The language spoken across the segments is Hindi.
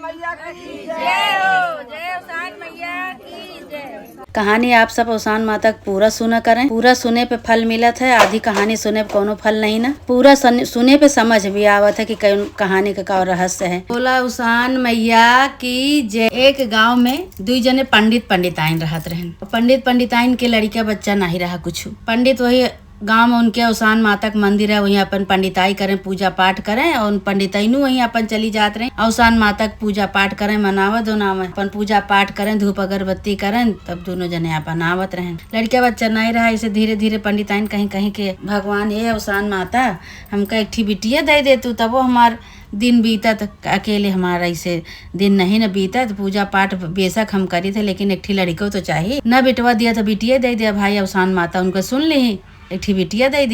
मैया की जय हो, जय उसान मैया की जय। कहानी आप सब उसान माता पूरा सुना करें। पूरा सुने पे फल मिलत है, आधी कहानी सुने पे कोनो फल नहीं ना। पूरा सुने पे समझ भी आवत है कि कहानी का रहस्य है। बोला उसान मैया की जय। एक गांव में दुई जने पंडिताइन रहत रहन। पंडिताइन के लड़का बच्चा नहीं रहा कुछ। पंडित वही गांव में उनके उसान माता का मंदिर है, वहीं अपन पंडिताई करें, पूजा पाठ करें, और पंडिताइनू वहीं अपन चली जात रहे। उसान माता का पूजा पाठ करें, मनावत दोनावत अपन पूजा पाठ करें, धूप अगरबत्ती करें, तब दोनों जने अपन आवत रहें। लड़का बच्चा नहीं रहा। ऐसे धीरे धीरे पंडिताइन कहीं कहीं के भगवान ये उसान माता हमका एक ठी बिटिया दे दे तू, तब वो हमार दिन बीतत। अकेले हमारा ऐसे दिन नहीं न बीतत। पूजा पाठ बेशक हम करी थे, लेकिन एक ठी लड़को तो चाहिए न। बिटवा दिया तो बिटिया दे दिया भाई। उसान माता उनको सुन ली, एक ठी बिटिया दे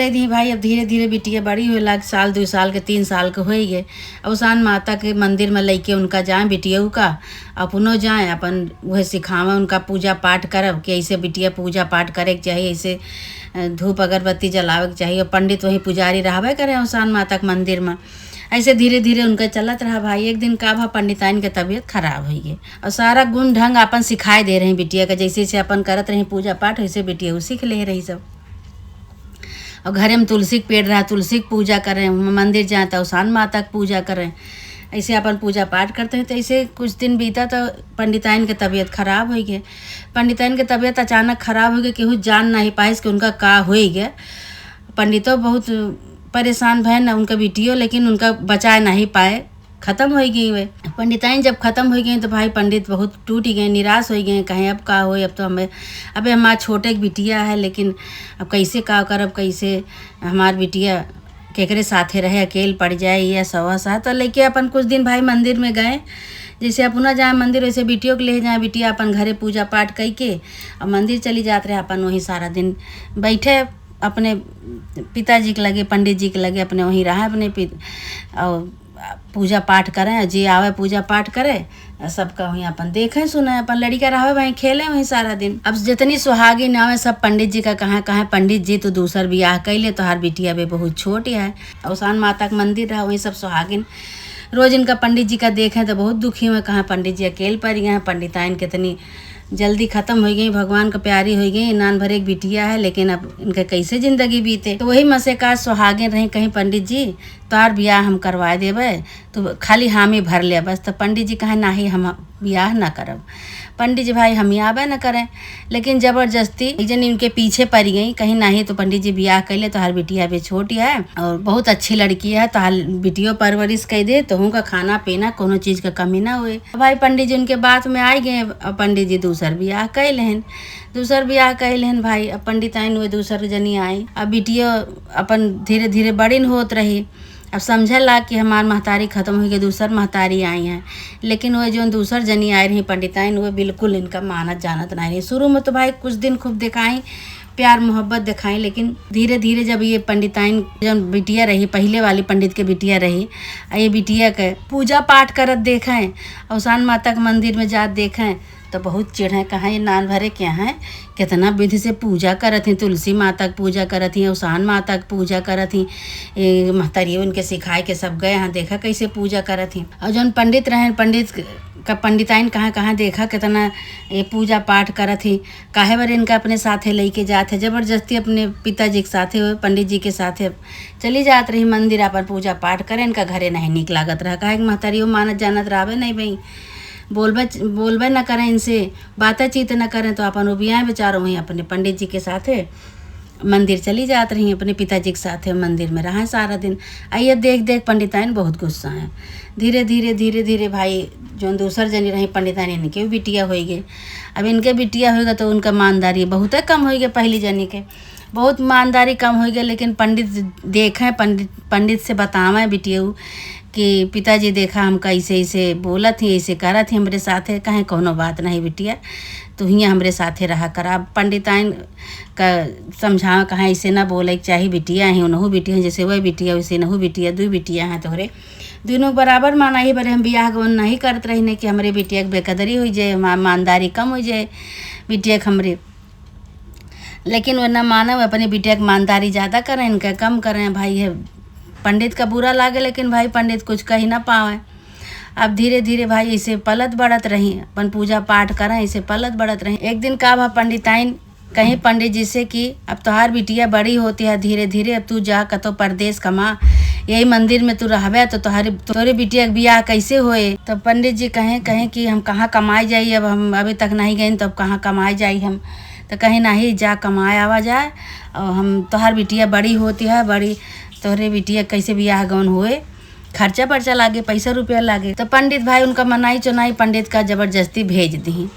दी भाई। अब धीरे धीरे बिटिया बड़ी हुए लग, साल 2 साल के 3 साल के हो गए। उसान माता के मंदिर में लेके उनका जाए बिटिया का, अपनो जाए अपन वह सिखावे उनका पूजा पाठ करब कि ऐसे बिटिया पूजा पाठ करे के चाहिए, ऐसे धूप अगरबत्ती जलावे के चाहिए। पंडित वही पुजारी रहबे करे उसान माता के मंदिर में। ऐसे धीरे धीरे उनका चलत रहा भाई। एक दिन का भा पंडिताइन के तबीयत खराब हो गई, और सारा गुण ढंग अपन सिखाए दे रही बिटिया का। जैसे जैसे अपन करत रही पूजा पाठ, वैसे बिटिया वो सीख ले रही सब। और घरे में तुलसी के पेड़ रहा, तुलसी की पूजा करें, मंदिर जाए तो उसान माता की पूजा करें। ऐसे अपन पूजा पाठ करते हैं। तो ऐसे कुछ दिन बीता तो पंडिताइन के तबीयत खराब हो गई। पंडिताइन के तबीयत अचानक खराब हो गई, केहू जान नहीं पाए कि उनका का हो गया। पंडितों बहुत परेशान भय न उनका बिटियो, लेकिन उनका बचा नहीं पाए, ख़त्म हो गई वे। पंडिताइन जब ख़त्म हो गई तो भाई पंडित बहुत टूट गए, निराश हो गए। कहें अब का हो, अब तो हमें अबे हमारा छोटे एक बिटिया है, लेकिन अब कैसे का करब, कैसे हमार बिटिया केकरे साथे रहे, अकेले पड़ जाए या सवा साथ। तो लेके अपन कुछ दिन भाई मंदिर में गए। जैसे अपना जाए मंदिर, वैसे बिटियों को ले जाए। बिटिया अपन घरे पूजा पाठ करके और मंदिर चली जाते रहे। अपन वहीं सारा दिन बैठे, अपने पिताजी के लगे, पंडित जी के लगे अपने वहीं रहा, अपने और पूजा पाठ करें। जी आवे पूजा पाठ करे, सबका वहीं अपन देखें सुने। अपन लड़का रहे वहीं खेले वहीं सारा दिन। अब जितनी सुहागिन आवे सब पंडित जी का कहाँ पंडित जी तो दूसर बियाह कैले, तो हर बिटिया भी बहुत छोटी है। उसान माता का मंदिर रहा, वहीं सब सुहागिन रोज इनका पंडित जी का देखें तो बहुत दुखी हुए। कहाँ पंडित जी अकेले पड़ गए हैं। पंडिताइन कितनी जल्दी ख़त्म हो गई, भगवान का प्यारी हो गई। नान भर एक बिटिया है, लेकिन अब इनका कैसे ज़िंदगी बीते। तो वही मसे का सुहागिन रही, कहीं पंडित जी तोहार बियाह हम करवा देवे, तो खाली हामी भर ले बस। तो पंडित जी कहे नाही, हम बियाह ना करब। पंडित जी भाई हम आबे न करें, लेकिन ज़बरदस्ती जन इनके पीछे पड़ गई। कहीं नहीं तो पंडित जी बियाह कैले, तो हर बिटिया भी छोटी है और बहुत अच्छी लड़की है, तो हर बिटियो परवरिश कर दे, तो उनका खाना पीना कोनो चीज़ का कमी ना हुए। भाई पंडित जी उनके बात में आ गए। पंडित जी दूसर बियाह कैलेहन भाई। अब पंडिताइन हुए दूसर जनी आई। अब बिटियो अपन धीरे धीरे बड़ी होत रही। अब समझे ला कि हमार महतारी ख़त्म हो गई, दूसर महतारी आई हैं। लेकिन वह जो दूसर जनी आई रही पंडिताइन, वह बिल्कुल इनका मानत जानत नहीं रही। शुरू में तो भाई कुछ दिन खूब दिखाई, प्यार मोहब्बत दिखाई, लेकिन धीरे धीरे जब ये पंडिताइन जब बिटिया रही, पहले वाली पंडित के बिटिया रही, ये बिटिया के पूजा पाठ करत देखें, उसान माता के मंदिर में जात देखें, तो बहुत चिढ़े। कहाँ ये नान भरे क्या हैं, कितना विधि से पूजा करत ही, तुलसी माता की पूजा करत ही, उसान माता की पूजा करत ही। महतरियों उनके सिखाए के सब गए यहाँ, देखा कैसे पूजा करत ही। और जौन पंडित रहे, पंडित का पंडिताइन कहाँ देखा कितना ये पूजा पाठ करत ही। काहे बार इनका अपने साथे लेके जाते, ज़बरदस्ती अपने पिताजी के साथे, पंडित जी के साथे चली जात रही मंदिर, अपन पूजा पाठ करें। इनका घरे नहीं निक लागत रहा। काहे महतरियों मानत जानत रहे नहीं भाई, बोलबे न करें, इनसे बातचीत न करें, तो अपन उबियाँ बेचारों वहीं अपने पंडित जी के साथे मंदिर चली जात रही, अपने पिताजी के साथ मंदिर में रहा सारा दिन। आइए देख पंडिताइन बहुत गुस्सा है। धीरे धीरे भाई जो दूसर जनी रही पंडिताइन, इनके भी बिटिया हो गई। अब इनके बिटिया होगा तो उनका ईमानदारी बहुत कम हो गया। पहली जनी के बहुत ईमानदारी कम हो गया, लेकिन पंडित देखें, पंडित से बतावें बिटिया कि पिताजी देखा हम कैसे ऐसे बोलत ही, ऐसे करत ही हमरे साथे। कहें कोनो बात नहीं बिटिया, तो हियाँ हमरे साथे रहा करा। पंडिताइन का समझावा कहाँ ऐसे ना बोले के चाहिए, बिटिया हैं उनहु बिटिया, जैसे वह बिटिया वैसे नहु बिटिया, 2 बिटिया हैं तोहरे, दोनों बराबर माना ही। बड़े हम बियाह गवन नहीं करत रही ने कि हमरे बिटिया के बेकदरी हो जाए, ईमानदारी कम हो जाए बिटिया के हमरे। लेकिन वह ना मानव, अपनी बिटिया की ईमानदारी ज़्यादा करें, इनका कम करें। भाई है पंडित का बुरा लागे, लेकिन भाई पंडित कुछ कह ही ना पावे। अब धीरे धीरे भाई इसे पलत बढ़त रही, अपन पूजा पाठ करें, इसे पलत बढ़त रही। एक दिन का भा पंडिताइन कहीं पंडित जी से कि अब तोहार बिटिया बड़ी होती है, धीरे धीरे अब तू जा कतो परदेश कमा, यही मंदिर में तू रहबे तो तोरे बिटिया के बियाह कैसे होए। तो पंडित जी कहें कि हम कहाँ कमाए जाई, अब हम अभी तक नहीं गए तो अब कहाँ कमाए जाई हम। तो कहीं नहीं जा कमाए आवा जाए, और हम तोहार बिटिया बड़ी होती है, बड़ी तोहरे बिटिया कैसे बियाह गौन हुए, खर्चा पर्चा लागे, पैसा रुपया लागे। तो पंडित भाई उनका मनाई चुनाई पंडित का जबरदस्ती भेज दी,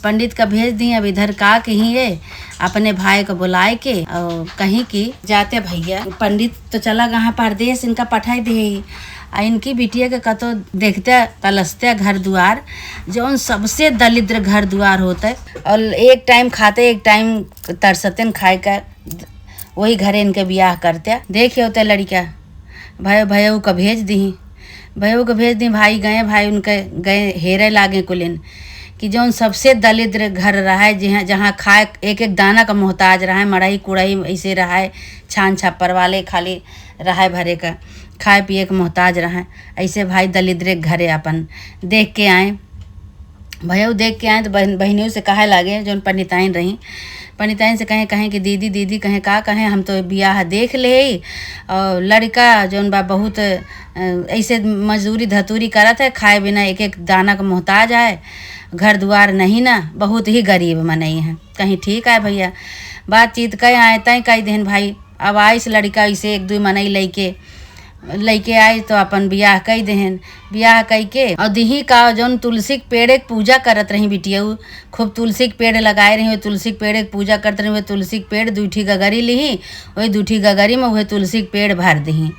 पंडित का भेज दी। अब इधर का कहीं है अपने भाई को बुलाए के और कहीं की जाते भैया पंडित तो चला गहा परदेश, इनका पठाई दे आ इनकी बिटिया के कतो देखते तलसते घर द्वार, जौन सबसे दलिद्र घर द्वार होते, और एक टाइम खाते एक टाइम तरसते खाए का, वही घरे इनके बियाह करते। देखे होते लड़का भैया का भेज दी, भाई गए, भाई उनके गए हेरे लागे कुलिन कि जौन सबसे दलिद्र घर रहा है, जहाँ खाए एक एक दाना का मोहताज रहा है, मड़ाई कुड़ाई ऐसे रहा है, छान छप्पर वाले खाली रहा है भरे का, खाए पिए का मोहताज रहा है, ऐसे भाई दलिद्र घरे अपन देख के आए। भैया देख के आए तो बहनियों से कहे लागे, जौन पंडिताइन रही, पंडिताइन से कहें कि दीदी कहें का कहें हम तो बियाह देख ले, और लड़का जौन बा बहुत ऐसे मजदूरी धतूरी करत है, खाए बिना एक एक दाना का मोहताज है, घर द्वार नहीं ना, बहुत ही गरीब मनई है। कहीं ठीक है भैया, बातचीत कह आए तय कई दिन भाई। अब आइस लड़का ऐसे एक दो मनई लैके आए तो अपन बियाह कई देहन, बियाह कई के और दिही का जौन तुलसी के पेड़ के पूजा करत रही बिटिया, खूब तुलसी के पेड़ लगाए रही, तुलसी के पेड़ के पूजा करते रही, तुलसी के पेड़ दूठी गगरी ली, वही दूठी गगरी में वही तुलसी के पेड़ भर दी,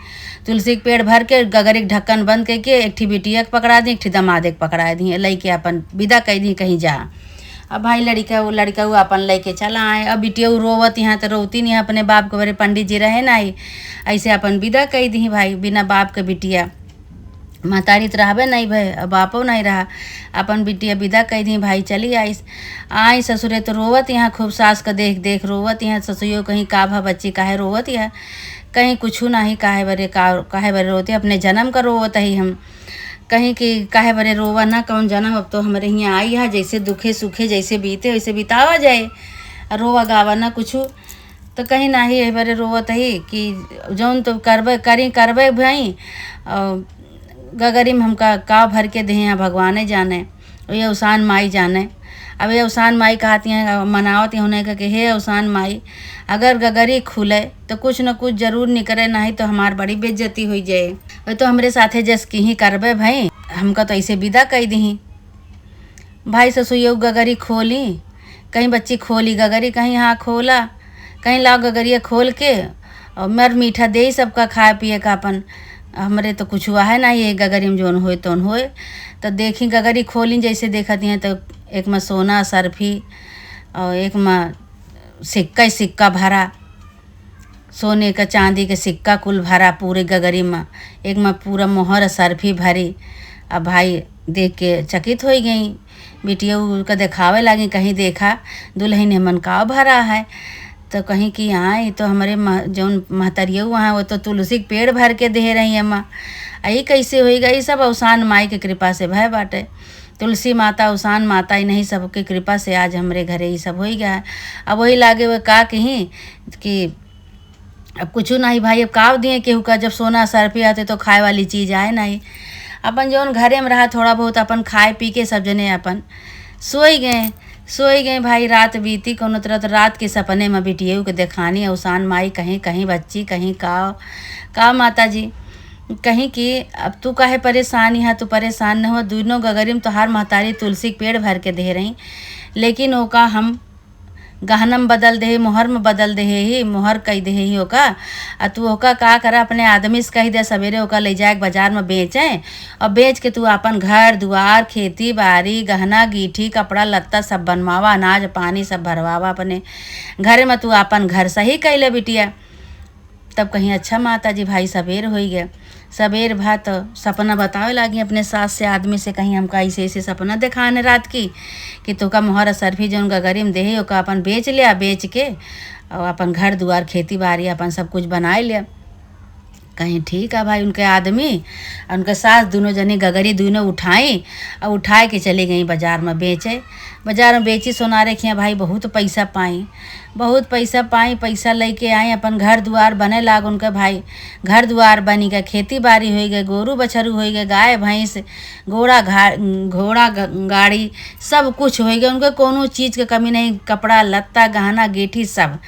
तुलसी के पेड़ भर के गगरी के ढक्कन बंद करके एक ठी बिटिया के पकड़ा दी, एक ठी दमादे के पकड़ा दी, लैके अपन विदा कई दी कहीं जा। अब भाई लड़का वो अपन लेके चला आए। अब बिटिया रोवत, यहाँ तो रोती नहीं, अपने बाप के बड़े पंडित जी रहे ना, ऐसे अपन विदा कही दी भाई, बिना बाप के बिटिया महतारी तो रहबे नहीं भाई, अब बापो नहीं रहा, अपन बिटिया विदा कही दी भाई, चली आई ससुरे तो रोवत यहाँ खूब, सास का देख रोवत यहाँ, ससुरियो कहीं का भा बच्ची काहे रोवत यहाँ, कहीं कुछ नहीं, काहे बरे रोते, अपने जन्म का रोवत ही हम, कहीं कि काहे बरे रोवा ना, कौन जन्म अब तो हमारे यहाँ आई है, जैसे दुखे सुखे जैसे बीते वैसे बितावा जाए, रोवा गावा ना कुछ। तो कहीं ना ही बरे रोवत ही कि जौन तो करबे भाई, और गगरी में हमका का भर के दे हैं भगवाने जाने, ये अवसान माई जाने। अब ये अवसान माई कहती हैं, मनावत होने का कि हे अवसान माई, अगर गगरी खुले तो कुछ न कुछ जरूर निकले, नहीं तो हमार बड़ी बेइज्जती हो जाए, वो तो हमरे साथे जस की ही करबे भाई, हमका तो ऐसे विदा कही दी भाई। ससुइयो गगरी खोली, कहीं बच्ची खोली गगरी, कहीं हाँ खोला, कहीं लाओ गगरिया खोल के और मर मीठा दे सबका खाए पिए का, अपन हमरे तो कुछ हुआ है ना, ये गगरी में जोन होए तोन होए। तो देखी गगरी खोली, जैसे देखती हैं तो एक में सोना सरफी और एक में सिक्का भरा, सोने का चांदी के सिक्का कुल भरा पूरे गगरी में, एक में पूरा मोहर सरफी भरी। अब भाई देख के चकित हो गई, बिटिया का दिखावे लगी, कहीं देखा दुल्हन ने मनकाव भरा है, तो कहीं कि हाँ ये तो हमारे जौन महतरिया वहाँ वो तो तुलसी के पेड़ भर के दे रही है माँ, यही कैसे होएगा। ये सब अवसान माई के कृपा से भय बाटे, तुलसी माता अवसान माता ही नहीं, सबके कृपा से आज हमारे घरे ये सब हो गया है। अब वही लागे वो का कहीं कि अब कुछ नहीं भाई, अब काव दिए केहू का, जब सोना सरफी आते तो खाए वाली चीज़ आए नहीं, अपन जौन घरे में रहा थोड़ा बहुत अपन खाए पी के सब जने अपन सोई गए भाई। रात बीती कोनो तरह, तो रात के सपने में बिटिया के देखानी अवसान माई, कहीं बच्ची, कहीं का माता जी, कहीं कि अब तू काहे परेशान है, तू परेशान न हो, दोनों गगरी में तोहार महतारी तुलसी के पेड़ भर के दे रही, लेकिन ओका हम गहनम बदल दे, मोहर में बदल दे ही, मोहर कही दे ही ओका। और तू ओका का करा, अपने आदमी से कही दे सवेरे ओका ले जाए बाजार में बेचें, और बेच के तू अपन घर दुआर खेती बाड़ी गहना गीठी कपड़ा लत्ता सब बनवावा, अनाज पानी सब भरवावा अपने घर में, तू अपन घर सही कैले बिटिया। तब कहीं अच्छा माता जी भाई सवेर हो गया, सवेर भा तो सपना बतावे लगी अपने सास से आदमी से, कहीं हमका ऐसे सपना दिखाने रात की कि तो का मोहर सरफी जौन गगरी में दे ओका अपन बेच लिया, बेच के और अपन घर दुआर खेती बाड़ी अपन सब कुछ बनाए लिया। कहीं ठीक है भाई। उनके आदमी और उनके सास दोनों जने गगरी दोनों उठाई और उठाए के चली गई बाजार में बेचे। बाजार में बेची सोनारे खिया भाई, बहुत पैसा पाई, बहुत पैसा पाई। पैसा लेके आए, अपन घर दुआर बने लाग उनके भाई। घर दुआर बनी गए, खेती बाड़ी हो गए, गोरू बछरू हो गए, गाय भैंस, घोड़ा गाड़ी सब कुछ हो गए। उनके कोनो चीज़ के कमी नहीं, कपड़ा लत्ता गहना गेठी सब।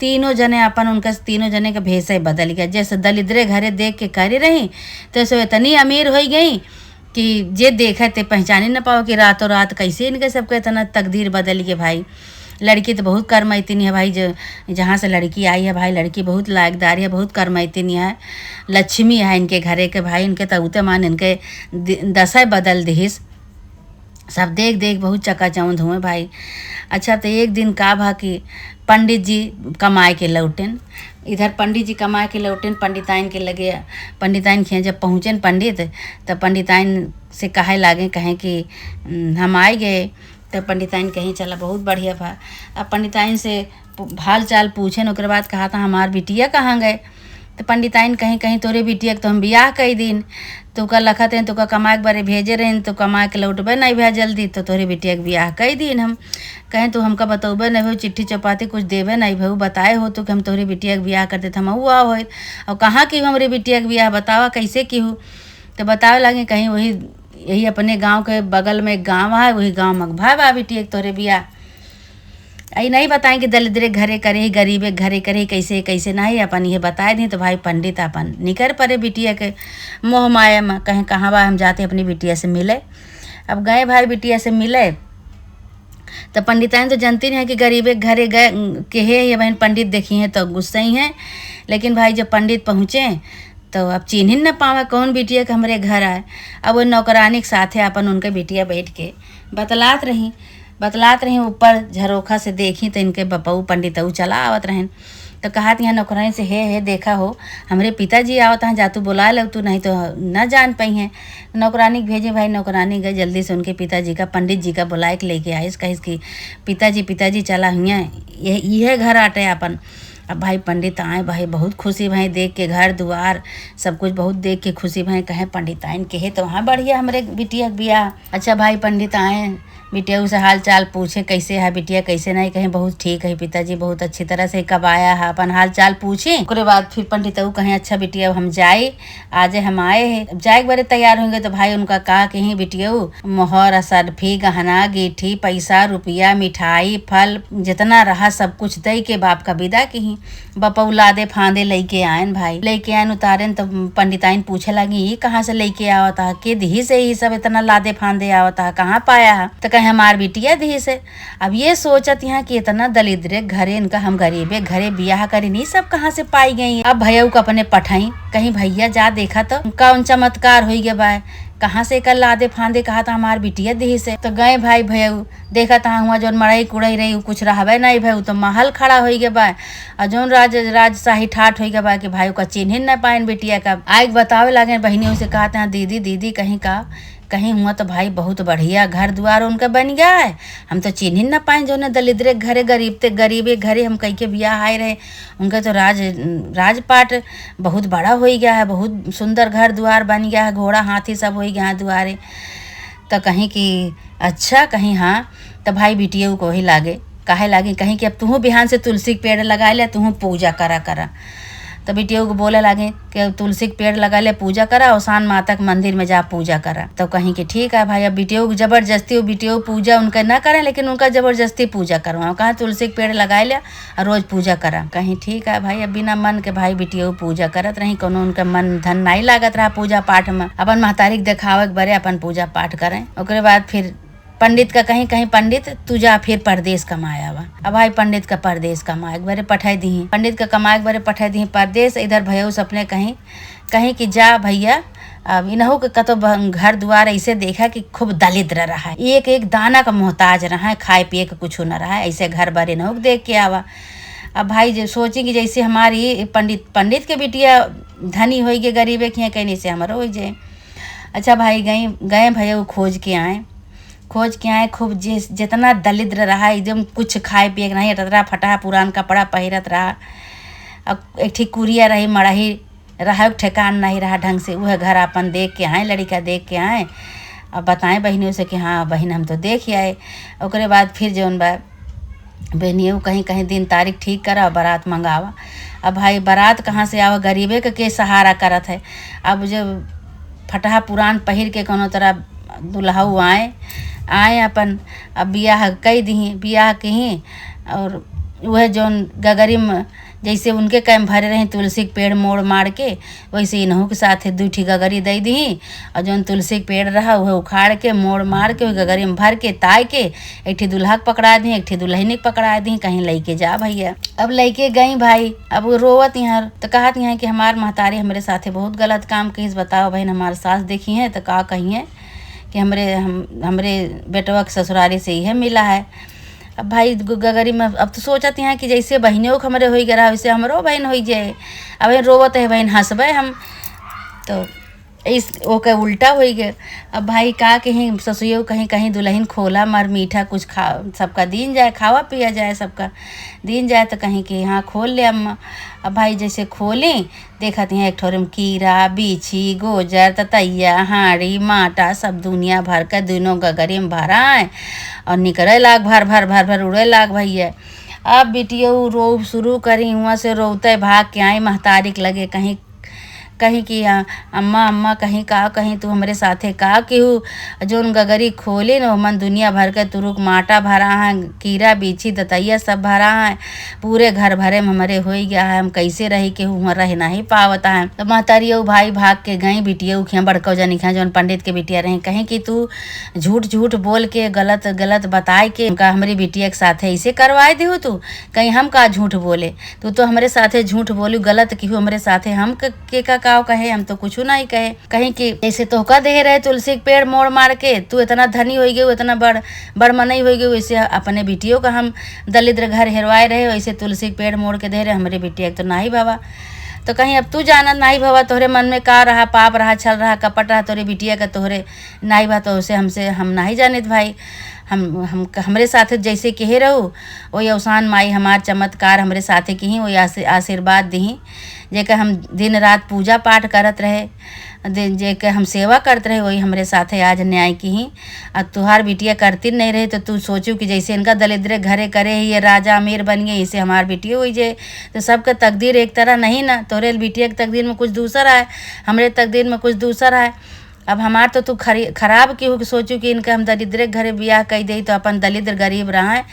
तीनों जने अपन उनका तीनों जने का भेष बदल गया। जैसे दलिद्रे घरे देख के करे रही तो ऐसे इतनी अमीर हो गई कि जे देखे ते पहचाने न पाओ कि रातों रात कैसे इनके सबका इतना तकदीर बदल गया भाई। लड़की तो बहुत कर्मैतिनी है भाई, जो जहाँ से लड़की आई है भाई, लड़की बहुत लायकदार है, बहुत कर्मैतिनी है, लक्ष्मी है इनके घरे के भाई। इनके तऊते मान इनके दशा बदल दिहिस। सब देख देख बहुत चकाचौंध हुए भाई। अच्छा तो एक दिन का भा कि पंडित जी कमाए के लौटेन, इधर पंडित जी कमाए के लौटेन, पंडिताइन के लगे। पंडिताइन खिया जब पहुँचेन पंडित, तब पंडिताइन से कहे लागे, कहें कि हम आए गए। तब पंडिताइन कहीं चला बहुत बढ़िया भा। अब पंडिताइन से हाल चाल पूछेन, उसके बाद कहा था हमार बिटिया कहाँ गए। तो पंडिताइन कहीं कहीं तोरे बिटिया के तो हम बियाह कई दिन, तो का लखत हैं, तो का कमाए के बारे भेजे रहे, तो कमाए के लौटबे नहीं भैया जल्दी, तो तोरे बिटिया के बियाह कई दिन हम कहें तो हमका बतौबे नहीं भो, चिट्ठी चपाती कुछ देवे नहीं भो, बताए हो तो कि हम तोहरे बिटिया के बियाह करते हम हुआ हो। और कहाँ की हमारे बिटिया के बियाह बतावा कैसे की हो। तो बतावे लगे कहीं वही यही अपने गांव के बगल में एक गांव है, वही गांव में भाई बा बिटिया के तोरे बियाह। आई नहीं बताएं कि दलिद्रे घरे करे, गरीबे घरे करे, कैसे कैसे नहीं अपन ये बताए दी। तो भाई पंडित अपन निकर पड़े बिटिया के मोह माया में, कहें कहाँ बा हम जाते अपनी बिटिया से मिले। अब गए भाई बिटिया से मिले, तो पंडिताइन तो जानती नहीं है कि गरीबे घरे गए के है ये बहन। पंडित देखी हैं तो गुस्सा ही हैं, लेकिन भाई जब पंडित पहुँचे तो अब चिन्ह न पावे कौन बिटिया के हमारे घर आए। अब वो नौकरानी के साथ है अपन उनके बिटिया बैठ के बतलात रही ऊपर झरोखा से देखी तो इनके बपऊ पंडितऊ चला आवत रहें। तो कहा यहाँ नौकरानी से हे देखा हो हमरे पिताजी आवत हैं, जातू बुला लो तू, नहीं तो न जान पाई हैं। नौकरानी भेजे भाई, नौकरानी गए जल्दी से उनके पिताजी का पंडित जी का बुलाए के लेके आए। कहिस कि पिताजी चला हुआ यह घर आटे अपन। अब भाई पंडित आए भाई, बहुत खुशी भाई देख के, घर दुआर सब कुछ बहुत देख के खुशी भाई। कहें पंडिताइन के है तो वहाँ बढ़िया हमारे बिटिया बियाह। अच्छा भाई पंडित आए, बिटिया से हाल चाल पूछे कैसे है बिटिया कैसे नहीं। कहें बहुत ठीक है पिताजी, बहुत अच्छी तरह से कब आया है, अपन हाल चाल पूछे। उसके बाद फिर पंडित कहें अच्छा बिटिया हम जाए, आज हम आए हैं। जाए बड़े तैयार होंगे तो भाई उनका कहा कहीं बिटिया मोहर असरफी गहना गीठी पैसा रुपया मिठाई फल जितना रहा सब कुछ दे के बाप का विदा कहीं। बपऊ लादे फांदे लेके आयन भाई, लेके आयन उतारेन। तो पंडिताइन पूछे लगी ये कहाँ से लेके आवता है, के दी से ही सब इतना लादे फांदे आवता है, कहाँ पाया है। तो कहे हमार बिटिया दी से। अब ये सोचत यहाँ कि इतना दलिद्रे घरे इनका, हम गरीबे घरे बियाह करी नहीं सब कहाँ से पाई गई। अब भैया को अपने पठाई, कहीं भैया जा देखा तो कौन चमत्कार हो गया बा, कहाँ से कल लादे फांदे कहा था हमार बिटिया दी से। तो गए भाई भैया देखा था हुआ जो मड़ई कुड़ई रही कुछ रहबे नहीं भाई, तो महल खड़ा हो गया बा। और जो राजशाही ठाठ हो गया बा कि भाई का चिन्ह न पाए बिटिया का। आगे बतावे लगे बहनियों से कहते हैं दीदी कहीं हुआ तो भाई बहुत बढ़िया घर द्वार उनका बन गया है, हम तो चिन्ह न पाए जो न दलिद्रे घरे गरीबे घरे हम कहीं के बियाह आए रहे। उनका तो राजपाट बहुत बड़ा हो गया है, बहुत सुंदर घर द्वार बन गया है, घोड़ा हाथी सब हो गया है द्वारे। तो कहीं कि अच्छा कहीं हाँ। तो भाई बिटिया को ही लागे काहे लागे कहीं कि अब तू बिहान से तुलसी के पेड़ लगा ले, तू पूजा करा। तो बिटिया को बोले लगे कि तुलसी के पेड़ लगा ले पूजा करा, ओसान माता के मंदिर में जा पूजा करा। तो कहीं कि ठीक है भाई। अब बिटिया को जबरदस्ती बिटिया पूजा उनका ना करें, लेकिन उनका जबरदस्ती पूजा करवाओ। कहा तुलसी के पेड़ लगा लिया और रोज पूजा करा। कहीं ठीक है भाई। अब बिना मन के भाई बिटिया पूजा करत रही, कोनो उनका मन धन नहीं लागत रहा पूजा पाठ में। अपन महतारी के देखावे के बरे अपन पूजा पाठ करें। उसके बाद फिर पंडित का कहीं पंडित तू जा फिर परदेश कमाया हुआ। अब भाई पंडित का परदेश कमाए बारे पठाई दी, पंडित का कमाए बारे पठाई दी परदेश। इधर भैया सपने कहीं कि जा भैया अब इन्हों के कतो घर द्वार ऐसे देखा कि खूब दलिद्र रहा है, एक दाना का मोहताज रहा है, खाए पिए का कुछ न रहा है, ऐसे घर बार इन्हों देख के आवा। अब भाई जो सोची कि जैसे हमारी पंडित के बिटिया धनी हो गई गरीबे की कहीं से हमारा हो जाए। अच्छा भाई गए भैया खोज के आए खूब जितना दलिद्र रहा एकदम कुछ खाए पिए नहीं, रतरा फटा पुरान कपड़ा पहिरत रहा। अब एक ठीक कुरिया रही मड़ही रहा ठेकान नहीं रहा ढंग से। वह घर अपन देख के आए, लड़का देख के आए, अब बताएं बहनियों से कि हाँ बहन हम तो देख ही आए। ओकरे बाद फिर जौन बा बहनियों कहीं कहीं दिन तारीख ठीक करा, बारात मंगावा। अब भाई बारात कहाँ से आवा, गरीबे के सहारा करत है। अब जब फटहा पुरान पहिर के कोनो तरह दुल्हऊ आए अपन, अब बियाह कई दी, बियाह कहीं और वह जौन गगरी में जैसे उनके कैम भरे रही तुलसी के पेड़ मोड़ मार के, वैसे इन्हों के साथ दूठी गगरी दे दी और जौन तुलसी के पेड़ रहा वह उखाड़ के मोड़ मार के गगरी में भर के ताय के एक ठी दुल्हा के पकड़ा दी, एक ठी दुल्हनी के पकड़ा दी, कहीं लेके जा भैया। अब लेके गई भाई, अब वो रोवत यहाँ तो कहत यहाँ कि हमार महतारी हमारे साथे बहुत गलत काम कही। बताओ बहन हमारे सास देखी है तो का कहिए कि हमरे बेटवा के ससुरारी से यह मिला है। अब भाई गगरी में अब तो सोचती हैं कि जैसे बहनों के हमारे हो गया वैसे हमरो बहन हो जाए। अब रोवत है बहन हंसबे हम तो इस ओके उल्टा हो गया। अब भाई का कहीं ससुरियों कहीं कहीं दुल्हन खोला मर मीठा कुछ खा सबका दिन जाए, खावा पिया जाए सबका दिन जाए, तो कहीं कि हाँ खोल ले अम्मा। अब भाई जैसे खोली देखती हैं एक ठोर में कीड़ा बीछी गोजर ततैया हाड़ी माटा सब दुनिया भर का दोनों गगरी में भरा है और निकले लाग भर भर भर भर उड़े लाग भैया। अब बिटियो रो शुरू करी, वहाँ से रोते भाग के आई महतारी के लगे कहीं कहीं कि अम्मा अम्मा कहीं का कहीं तू हमारे साथे का केहू जोन गगरी खोले न मन दुनिया भर के तुरुक माटा भरा है, कीड़ा बीछी दतैया सब भरा है, पूरे घर भरे में हमारे हो गया है, हम कैसे रही केहू वहाँ रह नहीं पावता है। तो महतारियो भाई भाग के गई, बिटिया खिया बड़का जनी खिया जौन पंडित के बिटिया रही कहीं कि तू झूठ झूठ बोल के गलत गलत बताए के हमारी बिटिया के साथे ऐसे करवाए दे तू, कहीं हम का झूठ बोले, तू तो हमारे साथे झूठ बोलू गलत केहू हमारे साथे हम के का कहे, हम तो कुछ नहीं कहे। कहीं कि जैसे तोहका दे रहे तुलसी के पेड़ मोड़ मार के तू इतना धनी हो गई, इतना बड़ मनई हो गई, वैसे अपने बिटियों का हम दलिद्र घर हेरवाए रहे, वैसे तुलसी के पेड़ मोड़ के दे रहे हमारे बिटिया तो नहीं बाबा। तो कहीं अब तू जानत नहीं बाबा तोहरे मन में का रहा, पाप रहा, छल रहा, कपट रहा तोरे बिटिया का तोहरे नहीं बा, तो उसे हमसे हम नहीं जानित भाई। हमरे साथे जैसे कहे रहू वही अवसान माई हमार चमत्कार हमरे साथे की ही वही आशीर्वाद दी, जेके हम दिन रात पूजा पाठ करत रहे, जेके हम सेवा करते रहे, वही हमरे साथे आज न्याय की ही। अब तुहार बिटिया करती नहीं रहे तो तू सोचू कि जैसे इनका दलिद्र घरे करे ये राजा अमीर बन गए, इसे हमार बिटिया हुई जाए। तो सबका तकदीर एक तरह नहीं ना, तोरे बिटिया के तकदीर में कुछ दूसरा है, हमरे तकदीर में कुछ दूसरा है। अब हमार तो तू खराब क्यों कि सोचू कि इनका हम दलिद्र घरे ब्याह कर दे तो अपन दलिद्र गरीब रहा है,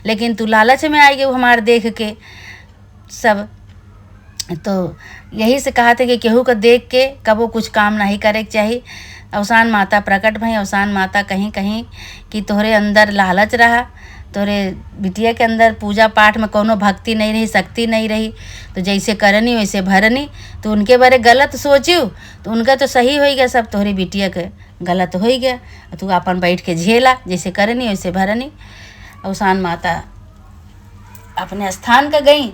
लेकिन तू लालच में आई गई हमार देख के सब। तो यही से कहा थे कि केहू को देख के कबो कुछ काम नहीं करे के चाहिए। अवसान माता प्रकट भई, अवसान माता कहीं कहीं कि तोहरे अंदर लालच रहा, तोरे बिटिया के अंदर पूजा पाठ में कोनो भक्ति नहीं रही, शक्ति नहीं रही, तो जैसे करनी वैसे भरनी, तो उनके बारे गलत सोच्यू तो उनका तो सही हो गया, सब तोहरी बिटिया के गलत हो गया। तू अपन बैठ के झेला, जैसे करनी वैसे भरनी। अवसान माता अपने स्थान का गई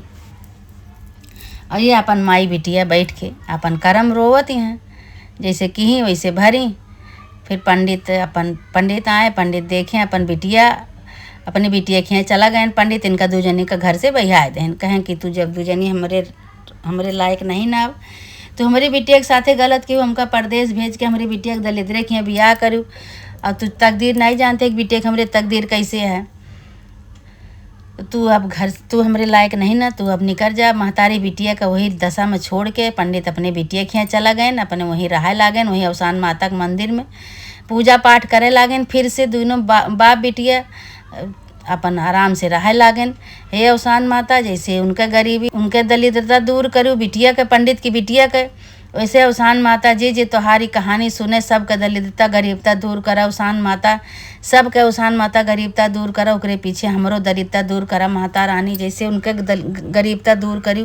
और ये अपन माई बिटिया बैठ के अपन कर्म रोवती हैं, जैसे की वैसे भरी। फिर पंडित आए, पंडित देखें अपन बिटिया, अपनी बिटिया खिए चला गए पंडित, इनका दूजनी का घर से बहिया दें, कहें कि तू जब दूजनी हमरे लायक नहीं ना तो हमारी बिटिया के साथे गलत क्यों, हमका परदेश भेज के हमारी बिटिया के दलिद्रे खिए बियाह करूँ। और तू तकदीर नहीं जानते कि बिटिया के हमरे तकदीर कैसे है, तू हमरे लायक नहीं ना, तू अब निकल जा। महतारी बिटिया का वही दशा में छोड़ के पंडित अपने बिटिया खिया चला गए, अपने वहीं रहे लागन, वहीं अवसान माता के मंदिर में पूजा पाठ करे लागन। फिर से दोनों बाप बिटिया अपन आराम से रहे लागन। हे अवसान माता जैसे उनका गरीबी उनके दलिद्रता दूर करूँ बिटिया के, पंडित की बिटिया के, वैसे अवसान माता जे तोहारी कहानी सुने सबका दलिद्रता गरीबता दूर करा। अवसान माता सबके अवसान माता गरीबता दूर करा, ओकरे पीछे हमरो दरिद्रता दूर करा माता रानी। जैसे उनके गरीबता दूर करी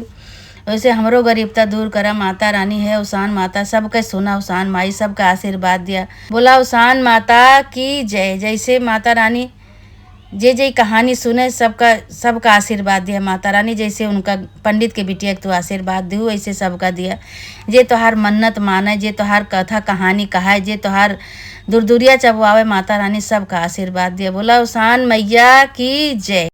वैसे हमरो गरीबता दूर करा माता रानी। है अवसान माता सबके सुना, अवसान माई सबका आशीर्वाद दिया। बोला अवसान माता की जय। जैसे माता रानी जे कहानी सुने सबका आशीर्वाद दिया माता रानी। जैसे उनका पंडित के बिटिया के तो आशीर्वाद दियो वैसे सबका दिया। जे तोहार मन्नत माने, जे तोहार कथा कहानी कहाए, जे तोहार दूरदूरिया चबवावे माता रानी सबका आशीर्वाद दिया। बोला अवसान मैया की जय।